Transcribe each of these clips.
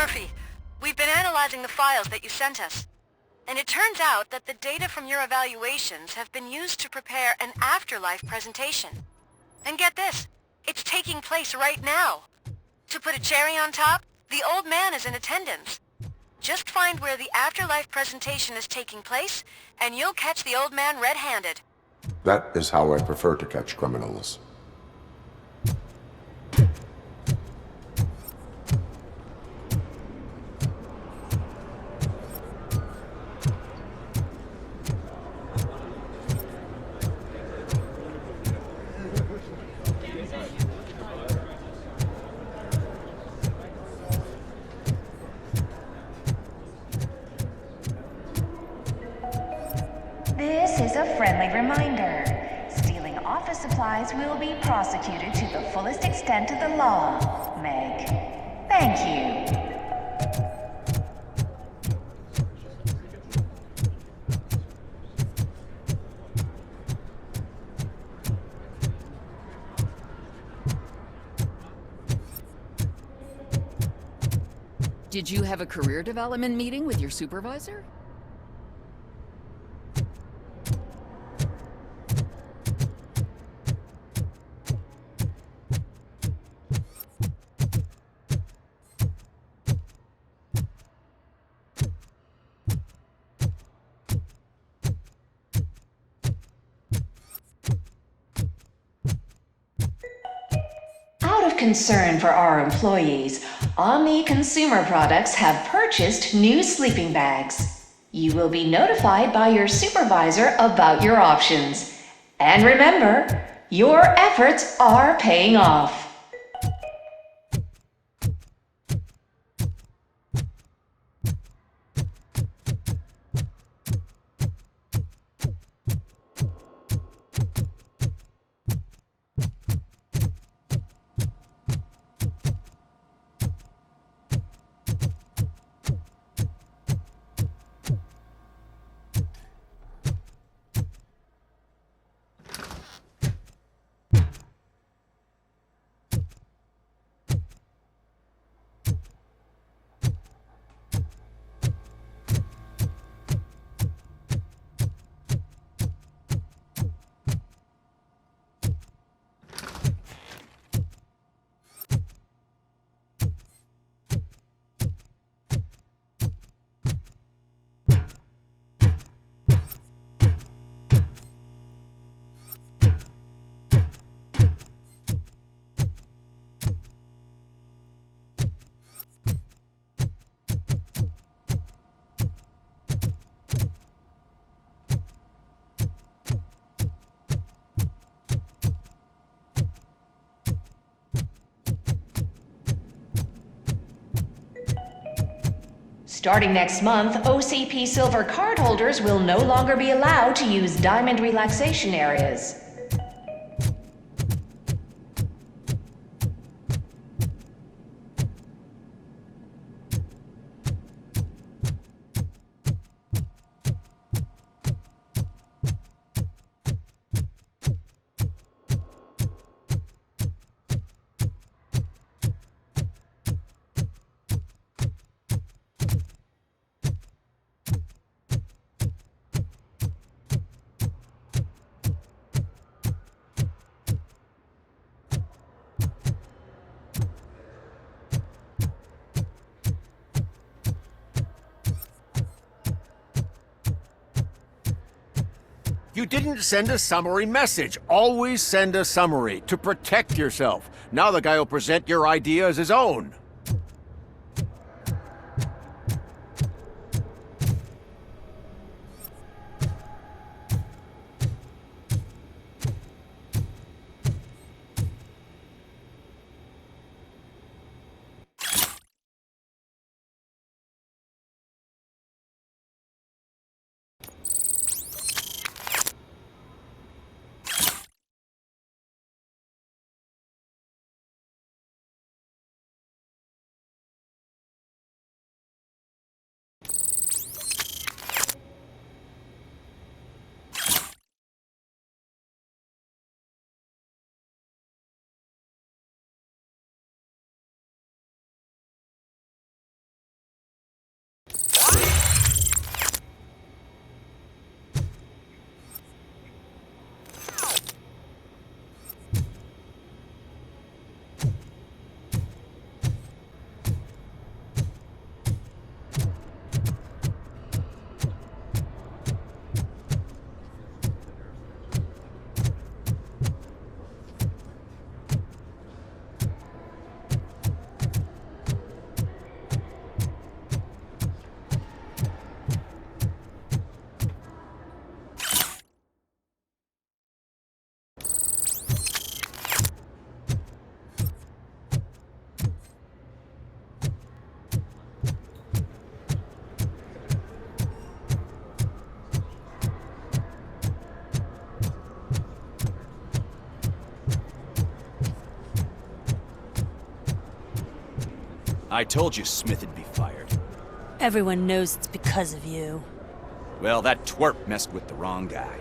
Murphy, we've been analyzing the files that you sent us. And it turns out that the data from your evaluations have been used to prepare an afterlife presentation. And get this, it's taking place right now. To put a cherry on top, the old man is in attendance. Just find where the afterlife presentation is taking place, and you'll catch the old man red-handed. That is how I prefer to catch criminals. This is a friendly reminder. Stealing office supplies will be prosecuted to the fullest extent of the law, Meg. Thank you. Did you have a career development meeting with your supervisor? Out of concern for our employees, Omni Consumer Products have purchased new sleeping bags. You will be notified by your supervisor about your options. And remember, your efforts are paying off. Starting next month, OCP Silver cardholders will no longer be allowed to use Diamond relaxation areas. You didn't send a summary message. Always send a summary to protect yourself. Now the guy will present your idea as his own. I told you Smith'd be fired. Everyone knows it's because of you. Well, that twerp messed with the wrong guy.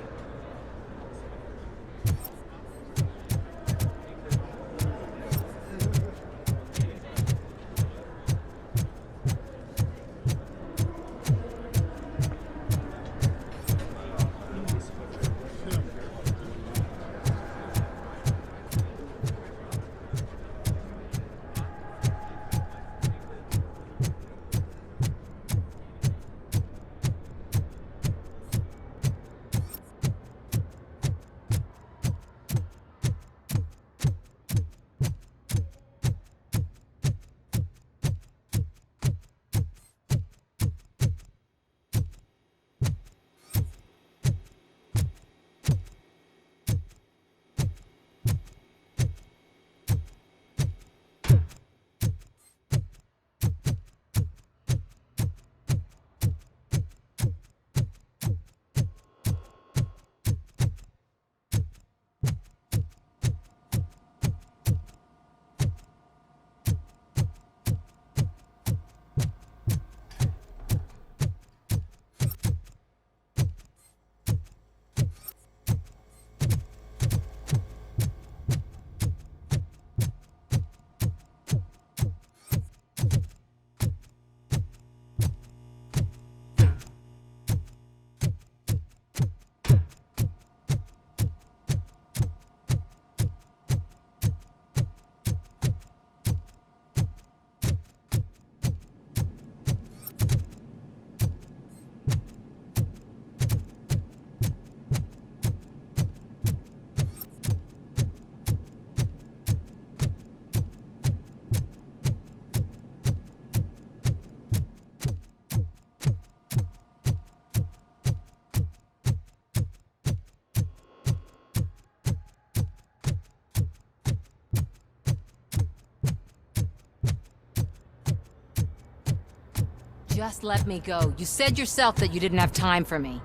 Just let me go. You said yourself that you didn't have time for me.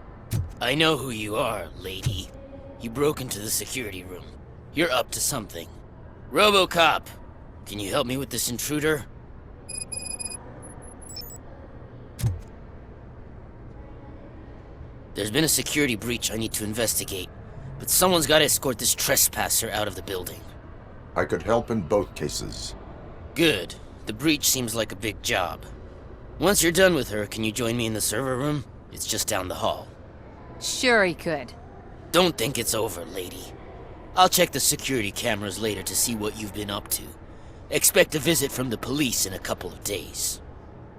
I know who you are, lady. You broke into the security room. You're up to something. RoboCop, can you help me with this intruder? There's been a security breach I need to investigate, but someone's got to escort this trespasser out of the building. I could help in both cases. Good. The breach seems like a big job. Once you're done with her, can you join me in the server room? It's just down the hall. Sure he could. Don't think it's over, lady. I'll check the security cameras later to see what you've been up to. Expect a visit from the police in a couple of days.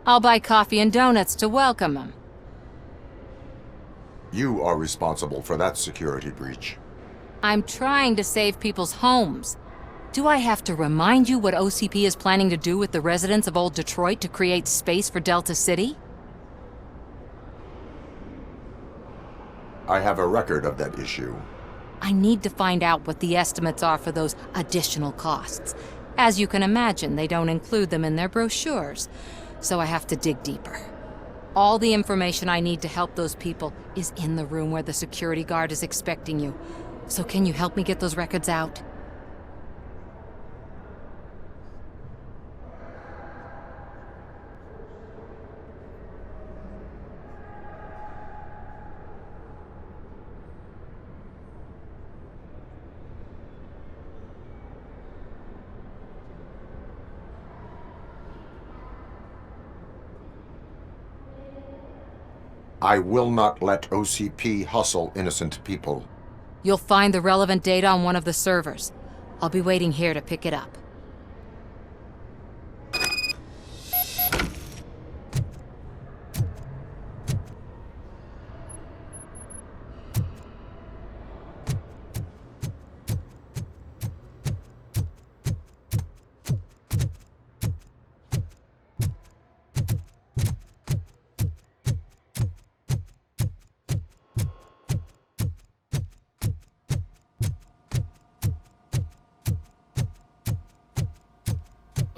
I'll buy coffee and donuts to welcome him. You are responsible for that security breach. I'm trying to save people's homes. Do I have to remind you what OCP is planning to do with the residents of Old Detroit to create space for Delta City? I have a record of that issue. I need to find out what the estimates are for those additional costs. As you can imagine, they don't include them in their brochures, so I have to dig deeper. All the information I need to help those people is in the room where the security guard is expecting you. So can you help me get those records out? I will not let OCP hustle innocent people. You'll find the relevant data on one of the servers. I'll be waiting here to pick it up.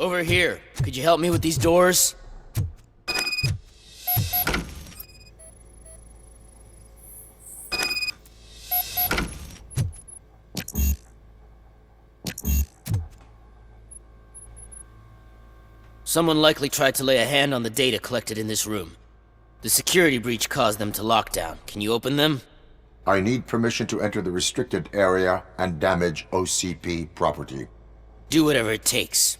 Over here. Could you help me with these doors? Someone likely tried to lay a hand on the data collected in this room. The security breach caused them to lock down. Can you open them? I need permission to enter the restricted area and damage OCP property. Do whatever it takes.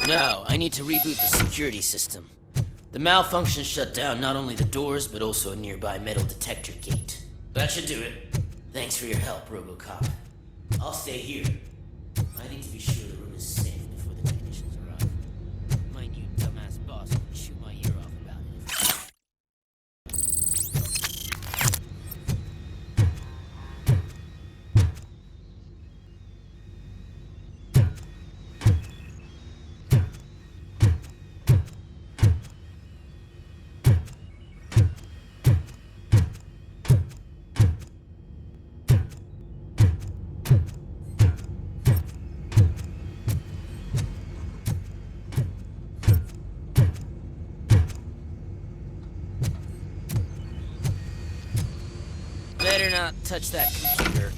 Now, I need to reboot the security system. The malfunction shut down not only the doors, but also a nearby metal detector gate. That should do it. Thanks for your help, RoboCop. I'll stay here. I need to be sure the room is safe before the technicians arrive. My new dumbass boss would chew my ear off about it. Better not touch that computer.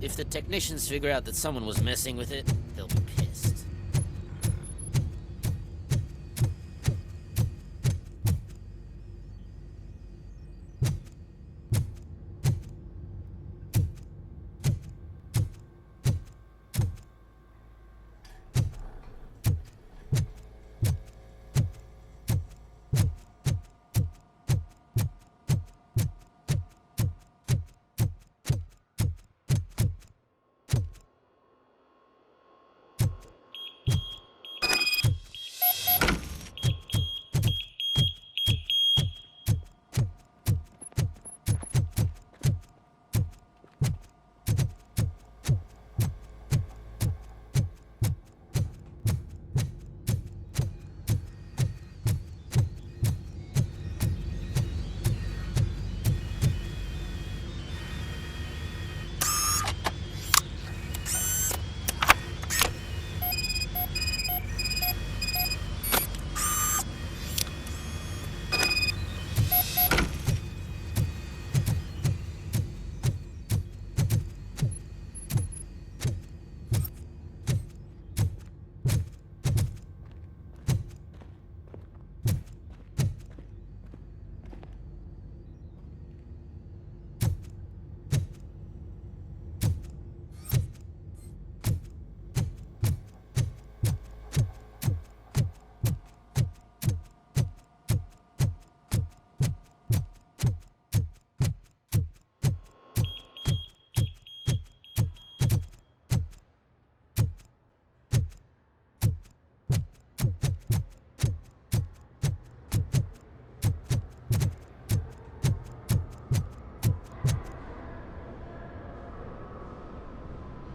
If the technicians figure out that someone was messing with it, they'll be pissed.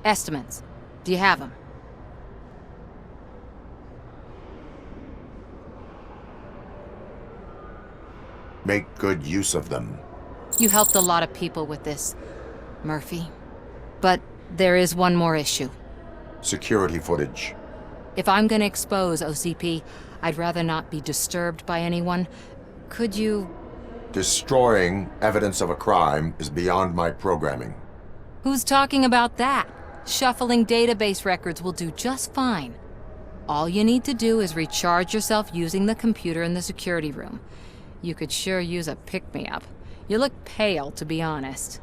Estimates. Do you have them? Make good use of them. You helped a lot of people with this, Murphy. But there is one more issue. Security footage. If I'm gonna expose OCP, I'd rather not be disturbed by anyone. Could you... Destroying evidence of a crime is beyond my programming. Who's talking about that? Shuffling database records will do just fine. All you need to do is recharge yourself using the computer in the security room. You could sure use a pick-me-up. You look pale, to be honest.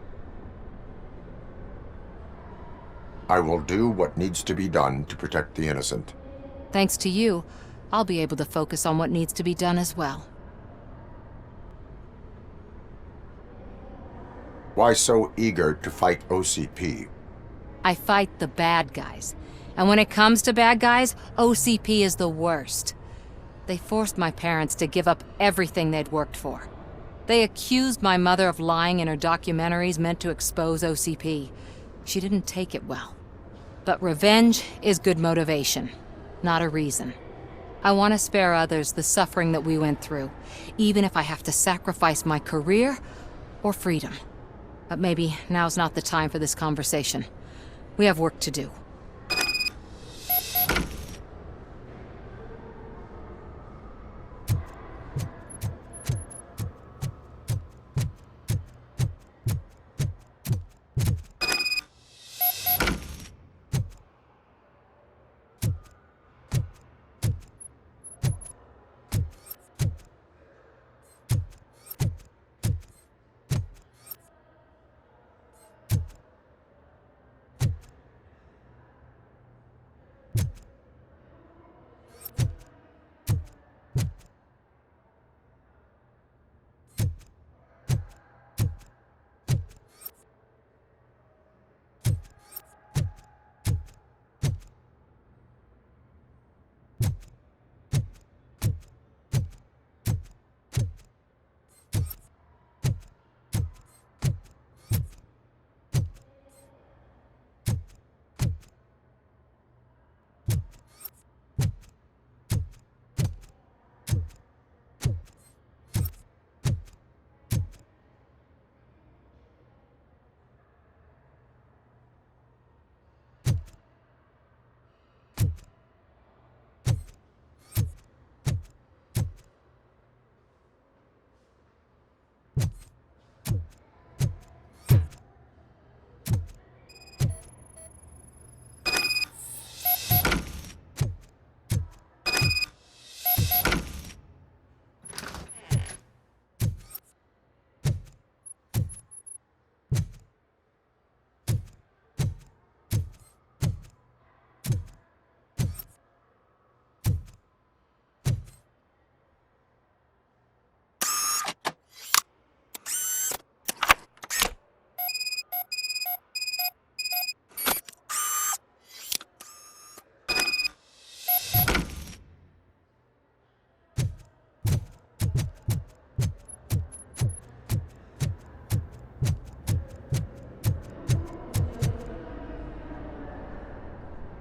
I will do what needs to be done to protect the innocent. Thanks to you, I'll be able to focus on what needs to be done as well. Why so eager to fight OCP? I fight the bad guys. And when it comes to bad guys, OCP is the worst. They forced my parents to give up everything they'd worked for. They accused my mother of lying in her documentaries meant to expose OCP. She didn't take it well. But revenge is good motivation, not a reason. I want to spare others the suffering that we went through, even if I have to sacrifice my career or freedom. But maybe now's not the time for this conversation. We have work to do.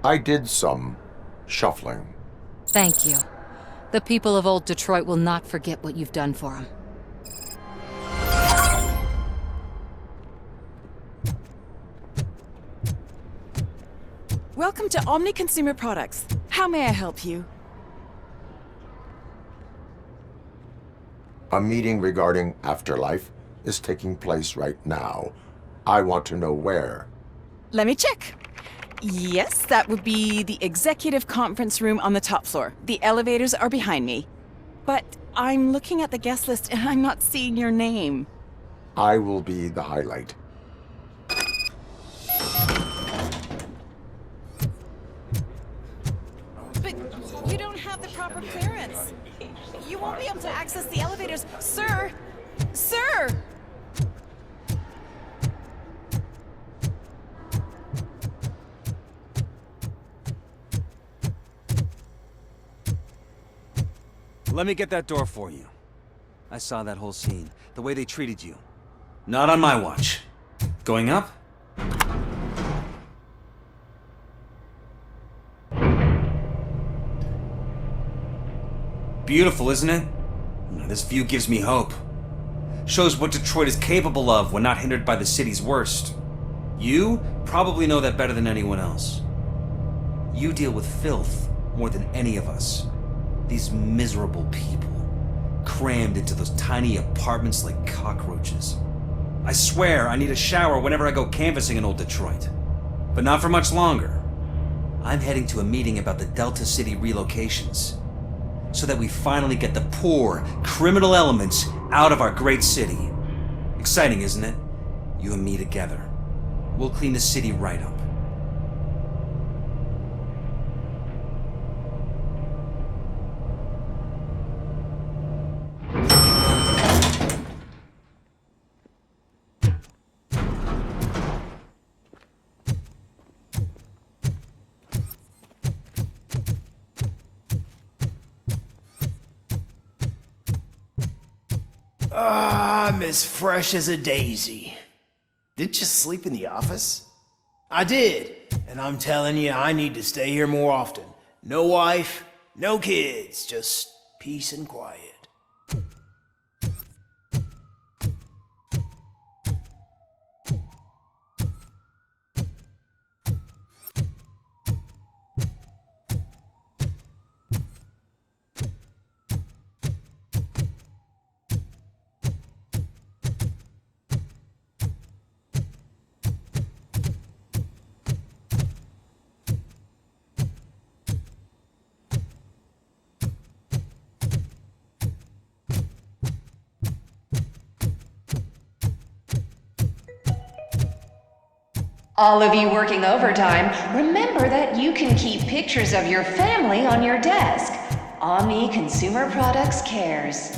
I did some shuffling. Thank you. The people of Old Detroit will not forget what you've done for them. Welcome to Omni Consumer Products. How may I help you? A meeting regarding afterlife is taking place right now. I want to know where. Let me check. Yes, that would be the executive conference room on the top floor. The elevators are behind me. But I'm looking at the guest list and I'm not seeing your name. I will be the highlight. But you don't have the proper clearance. You won't be able to access the elevators. Sir! Sir! Let me get that door for you. I saw that whole scene. The way they treated you. Not on my watch. Going up? Beautiful, isn't it? This view gives me hope. Shows what Detroit is capable of when not hindered by the city's worst. You probably know that better than anyone else. You deal with filth more than any of us. These miserable people, crammed into those tiny apartments like cockroaches. I swear I need a shower whenever I go canvassing in Old Detroit. But not for much longer. I'm heading to a meeting about the Delta City relocations, so that we finally get the poor, criminal elements out of our great city. Exciting, isn't it? You and me together. We'll clean the city right up. I'm as fresh as a daisy. Didn't you sleep in the office? I did, and I'm telling you, I need to stay here more often. No wife, no kids, just peace and quiet. All of you working overtime, remember that you can keep pictures of your family on your desk. Omni Consumer Products cares.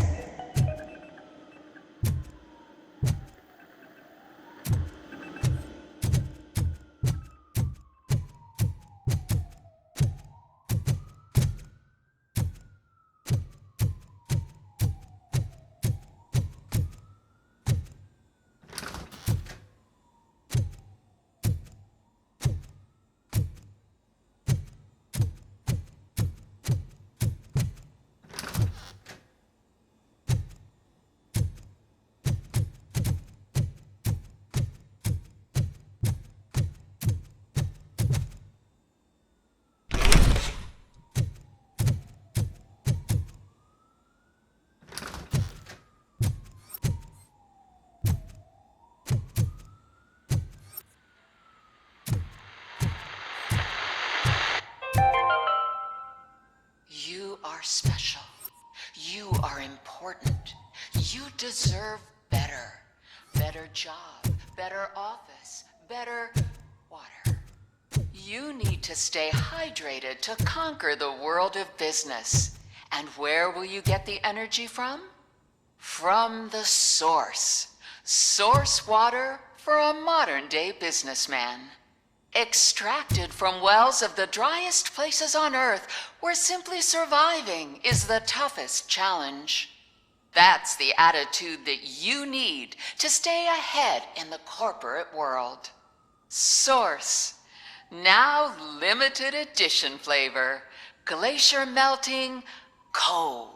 You are special. You are important. You deserve better. Better job, better office, better water. You need to stay hydrated to conquer the world of business. And where will you get the energy from? From the source. Source water for a modern-day businessman. Extracted from wells of the driest places on Earth, where simply surviving is the toughest challenge. That's the attitude that you need to stay ahead in the corporate world. Source. Now limited edition flavor. Glacier melting cold.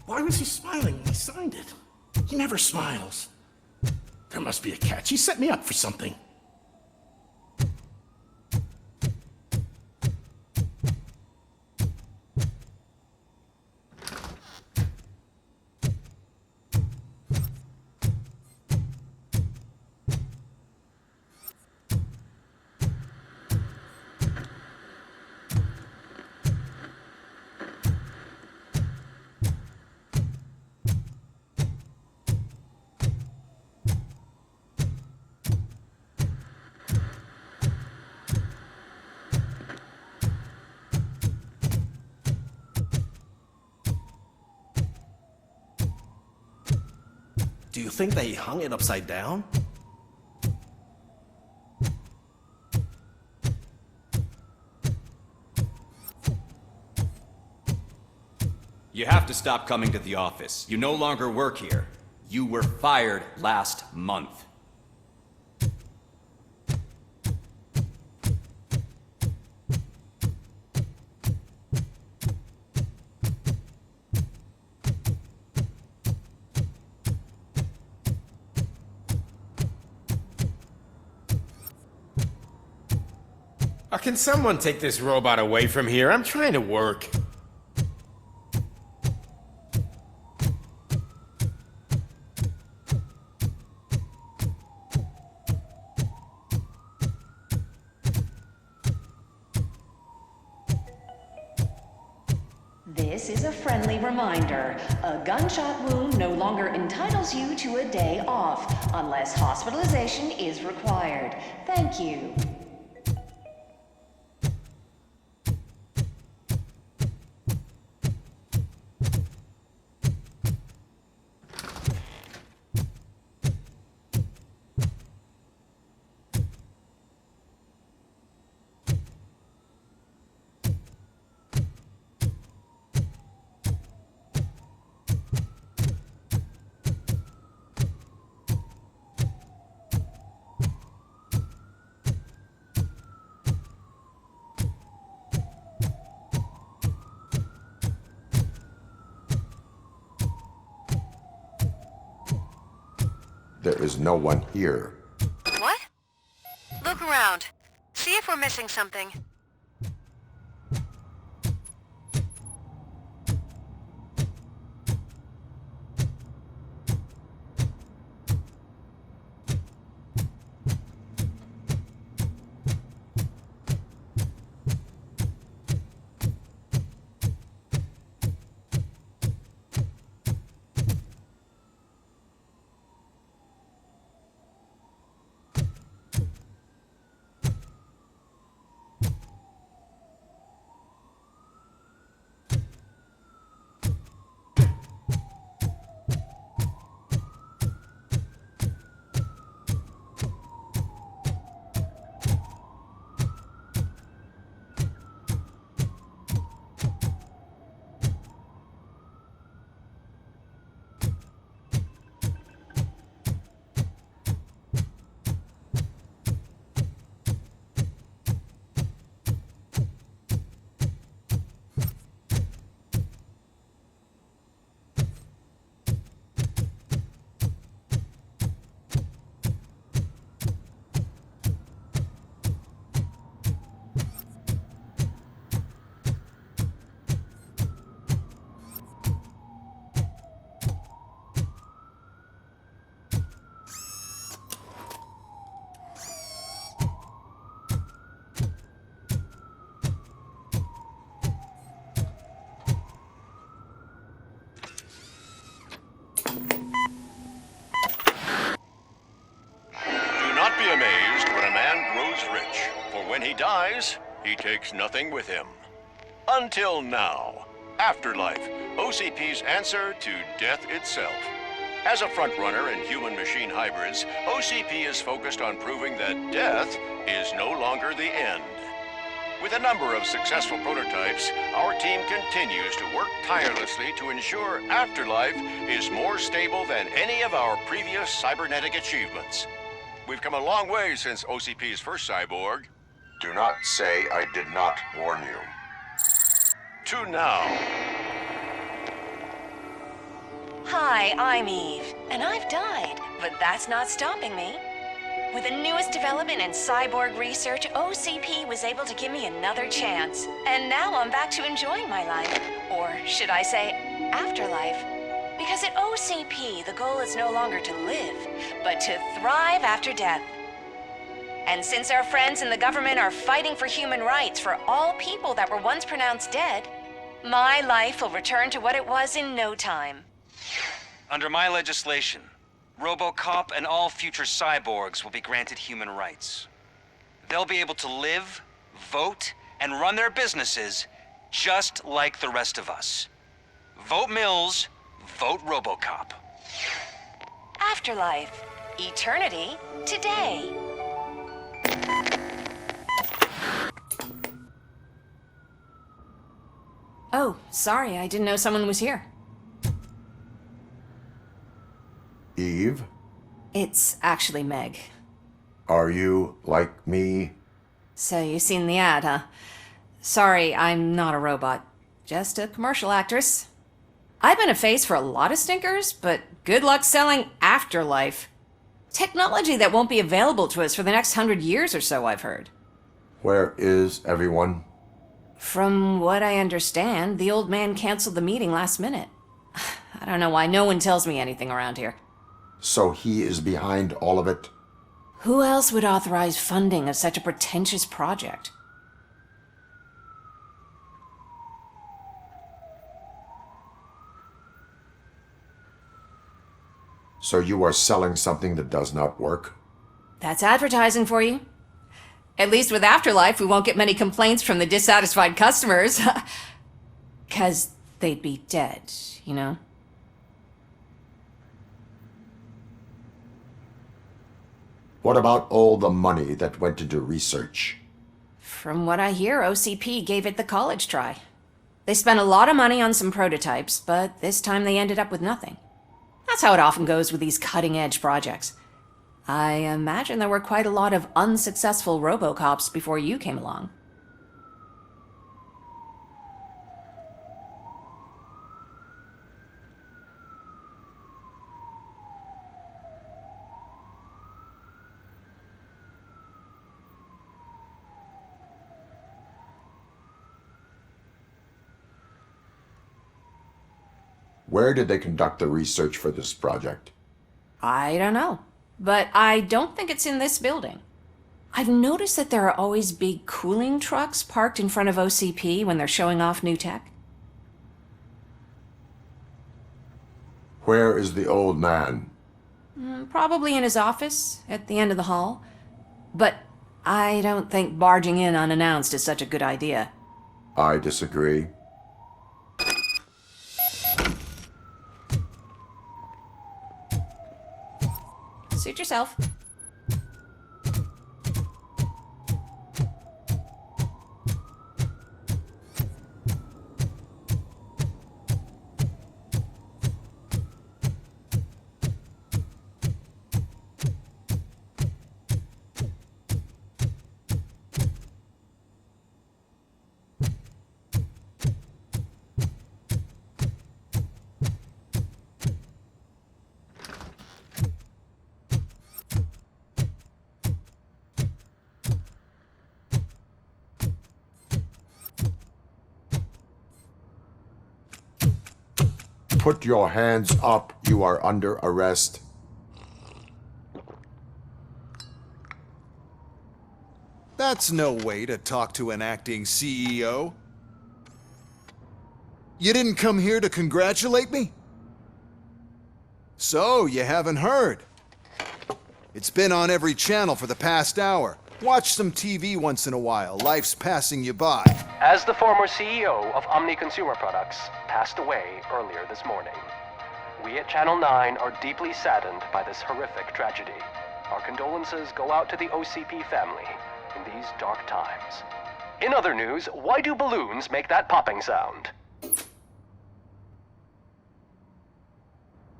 Why was he smiling when he signed it? He never smiles. There must be a catch. He set me up for something. Do you think they hung it upside down? You have to stop coming to the office. You no longer work here. You were fired last month. Can someone take this robot away from here? I'm trying to work. This is a friendly reminder. A gunshot wound no longer entitles you to a day off, unless hospitalization is required. Thank you. There is no one here. What? Look around. See if we're missing something. he takes nothing with him. Until now. Afterlife, OCP's answer to death itself. As a frontrunner in human-machine hybrids, OCP is focused on proving that death is no longer the end. With a number of successful prototypes, our team continues to work tirelessly to ensure Afterlife is more stable than any of our previous cybernetic achievements. We've come a long way since OCP's first cyborg. Do not say I did not warn you. To now. Hi, I'm Eve, and I've died, but that's not stopping me. With the newest development in cyborg research, OCP was able to give me another chance. And now I'm back to enjoying my life. Or should I say, afterlife. Because at OCP, the goal is no longer to live, but to thrive after death. And since our friends in the government are fighting for human rights for all people that were once pronounced dead, my life will return to what it was in no time. Under my legislation, RoboCop and all future cyborgs will be granted human rights. They'll be able to live, vote, and run their businesses just like the rest of us. Vote Mills, vote RoboCop. Afterlife. Eternity. Today. Oh, sorry, I didn't know someone was here. Eve? It's actually Meg. Are you like me? So you've seen the ad, huh? Sorry, I'm not a robot. Just a commercial actress. I've been a face for a lot of stinkers, but good luck selling Afterlife. Technology that won't be available to us for the next 100 years or so, I've heard. Where is everyone? From what I understand, the old man canceled the meeting last minute. I don't know why no one tells me anything around here. So he is behind all of it? Who else would authorize funding of such a pretentious project? So you are selling something that does not work? That's advertising for you. At least with Afterlife, we won't get many complaints from the dissatisfied customers. 'Cause they'd be dead, you know? What about all the money that went into research? From what I hear, OCP gave it the college try. They spent a lot of money on some prototypes, but this time they ended up with nothing. That's how it often goes with these cutting-edge projects. I imagine there were quite a lot of unsuccessful RoboCops before you came along. Where did they conduct the research for this project? I don't know, but I don't think it's in this building. I've noticed that there are always big cooling trucks parked in front of OCP when they're showing off new tech. Where is the old man? Probably in his office, at the end of the hall. But I don't think barging in unannounced is such a good idea. I disagree. Suit yourself. Put your hands up. You are under arrest. That's no way to talk to an acting CEO. You didn't come here to congratulate me? So, you haven't heard. It's been on every channel for the past hour. Watch some TV once in a while. Life's passing you by. As the former CEO of Omni Consumer Products passed away earlier this morning, we at Channel 9 are deeply saddened by this horrific tragedy. Our condolences go out to the OCP family in these dark times. In other news, why do balloons make that popping sound?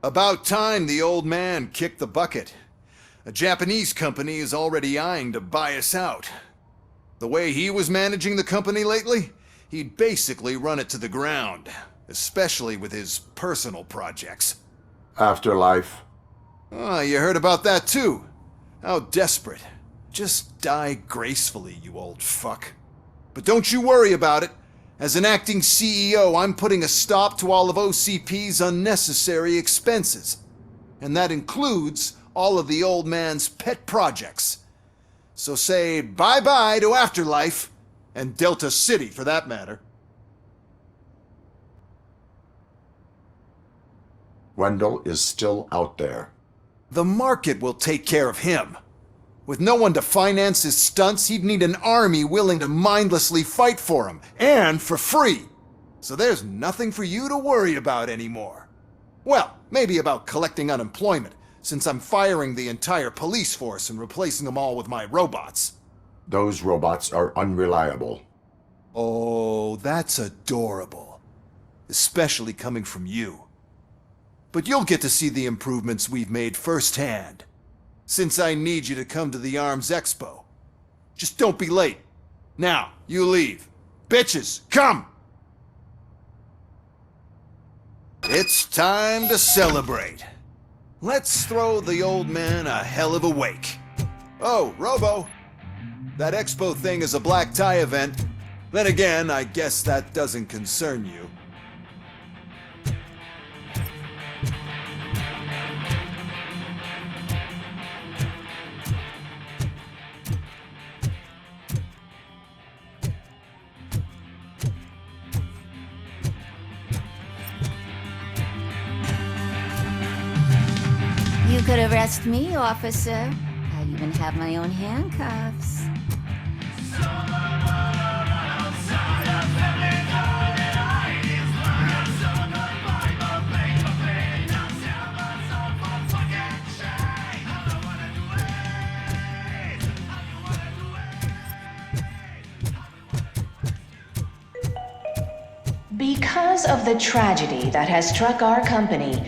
About time the old man kicked the bucket. A Japanese company is already eyeing to buy us out. The way he was managing the company lately, he'd basically run it to the ground, especially with his personal projects. Afterlife. Oh, you heard about that too. How desperate. Just die gracefully, you old fuck. But don't you worry about it. As an acting CEO, I'm putting a stop to all of OCP's unnecessary expenses. And that includes all of the old man's pet projects. So say bye-bye to Afterlife, and Delta City for that matter. Wendell is still out there. The market will take care of him. With no one to finance his stunts, he'd need an army willing to mindlessly fight for him, and for free. So there's nothing for you to worry about anymore. Well, maybe about collecting unemployment, since I'm firing the entire police force and replacing them all with my robots. Those robots are unreliable. Oh, that's adorable. Especially coming from you. But you'll get to see the improvements we've made firsthand. Since I need you to come to the Arms Expo. Just don't be late. Now, you leave. Bitches, come! It's time to celebrate. Let's throw the old man a hell of a wake. Oh, Robo. That expo thing is a black tie event. Then again, I guess that doesn't concern you. You could arrest me, officer. I even have my own handcuffs. Because of the tragedy that has struck our company,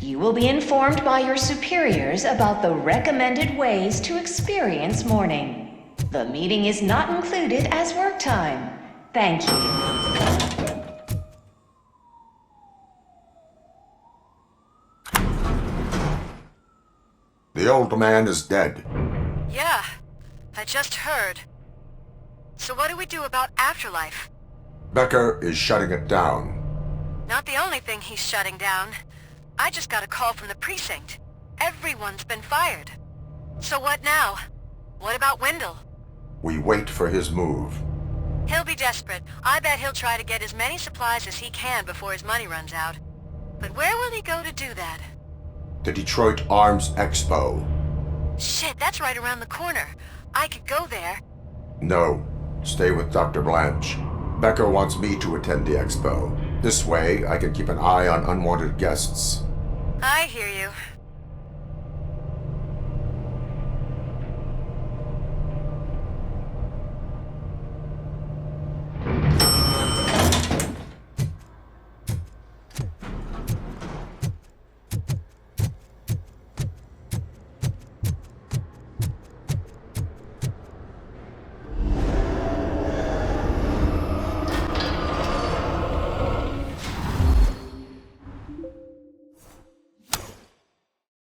you will be informed by your superiors about the recommended ways to experience mourning. The meeting is not included as work time. Thank you. The old man is dead. Yeah, I just heard. So what do we do about Afterlife? Becker is shutting it down. Not the only thing he's shutting down. I just got a call from the precinct. Everyone's been fired. So what now? What about Wendell? We wait for his move. He'll be desperate. I bet he'll try to get as many supplies as he can before his money runs out. But where will he go to do that? The Detroit Arms Expo. Shit, that's right around the corner. I could go there. No. Stay with Dr. Blanche. Becker wants me to attend the expo. This way, I can keep an eye on unwanted guests. I hear you.